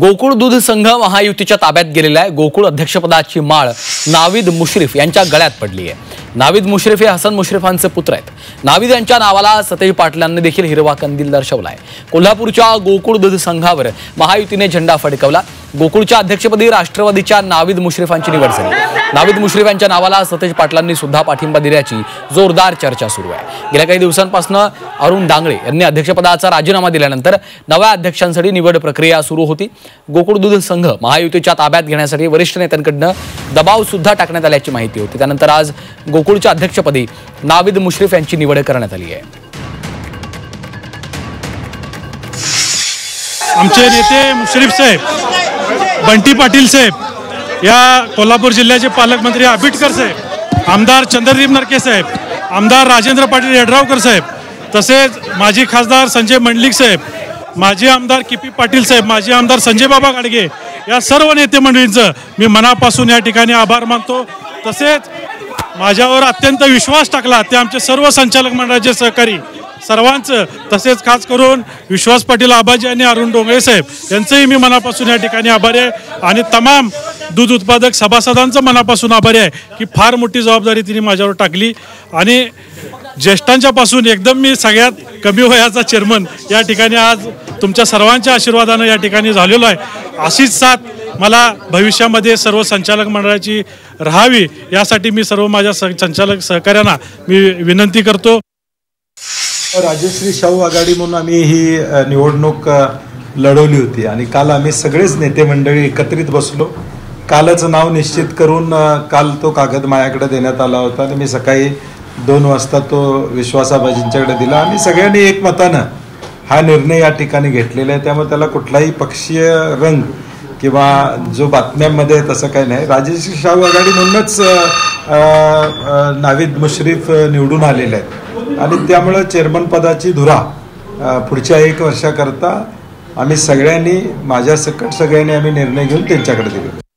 गोकुळ दूध संघ महायुतीच्या ताब्यात गेलेला आहे। गोकुळ अध्यक्षपदाची माळ नाविद मुश्रीफ यांच्या गळ्यात पडली आहे। नाविद मुश्रीफ हे हसन मुश्रीफांचे पुत्र आहेत। नाविद यांच्या नावाला सतेज पाटलांनी देखील हिरवा कंदील दर्शवलाय। कोल्हापूरच्या गोकुळ दूध संघावर महायुतीने झेंडा फडकवला। गोकुळच्या अध्यक्षपदी राष्ट्रवादीच्या नाविद मुश्रीफांची निवड झाली। नाविद मुश्रीफ यांच्या नावाला सतेज पाटलांनी सुद्धा पाठिंबा दिल्याची जोरदार चर्चा सुरू आहे। गेल्या काही दिवसांपासून अरुण डांगळे यांनी अध्यक्षपदाचा राजीनामा दिल्यानंतर नव्या अध्यक्षांसाठी निवड प्रक्रिया सुरू होती। गोकुळ दूध संघ महायुतीच्या ताब्यात घेण्यासाठी वरिष्ठ नेत्यांकडून दबाव सुद्धा टाकण्यात आल्याची माहिती होती। त्यानंतर आज गोकुळच्या अध्यक्षपदी नाविद मुश्रीफ यांची निवड करण्यात आली आहे। आमचे नेते मुश्रीफ साहेब, बंटी पाटील साहेब, या कोल्हापूर जिल्ह्याचे पालकमंत्री आबिटकर साहेब, आमदार चंद्रदीप नरके साहेब, आमदार राजेंद्र पाटील यड्रावकर साहेब, तसेच माजी खासदार संजय मंडलिक साहेब, माजी आमदार किपी पाटील साहेब, माजी आमदार संजय बाबा गाडगे, या सर्व नेते मंडळींचं मी मनापासून या ठिकाणी आभार मानतो। तसेच माझ्यावर अत्यंत विश्वास टाकला ते आमचे सर्व संचालक मंडळाचे सहकारी सर्वांचं, तसेच खास करून विश्वास पाटील आबाजी आणि अरुण डोंगळे साहेब यांचंही मी मनापासून या ठिकाणी आभारी आहे। आणि तमाम दूध उत्पादक सभासदांचं मनापासून आभारी आहे की फार मोठी जबाबदारी तिने माझ्यावर टाकली। आणि ज्येष्ठांच्या पासून एकदम मी सगळ्यात कमी वयाचा चेअरमन या ठिकाणी आज तुमच्या सर्वांच्या आशीर्वादानं या ठिकाणी झालेलो आहे। अशीच साथ मला भविष्यामध्ये सर्व संचालक मंडळाची राहावी यासाठी मी सर्व माझ्या संचालक सहकाऱ्यांना मी विनंती करतो। राजश्री शाहू आघाडी म्हणून आम्ही ही निवडणूक लढवली होती आणि काल आम्ही सगळेच नेते मंडळी एकत्रित बसलो। कालच नाव निश्चित करून काल तो कागद माझ्याकडे देण्यात आला होता आणि मी सकाळी 2 वाजता तो विश्वासाबाजींच्याकडे दिला। आम्ही सगळ्यांनी एकमतानं हा निर्णय या ठिकाणी घेतलेला आहे। त्यामुळे त्याला कुठलाही पक्षीय रंग किंवा जो बातम्यांमध्ये तसं काही नाही। राजश्री शाहू आघाडी म्हणूनच नाविद मुश्रीफ निवडून आलेले आहेत आणि त्यामुळे चेअरमन पदाची धुरा पुढच्या 1 वर्षाकरता आम्ही सगळ्यांनी, माझ्या सकट सगळ्यांनी आम्ही निर्णय घेऊन त्यांच्याकडे दिले।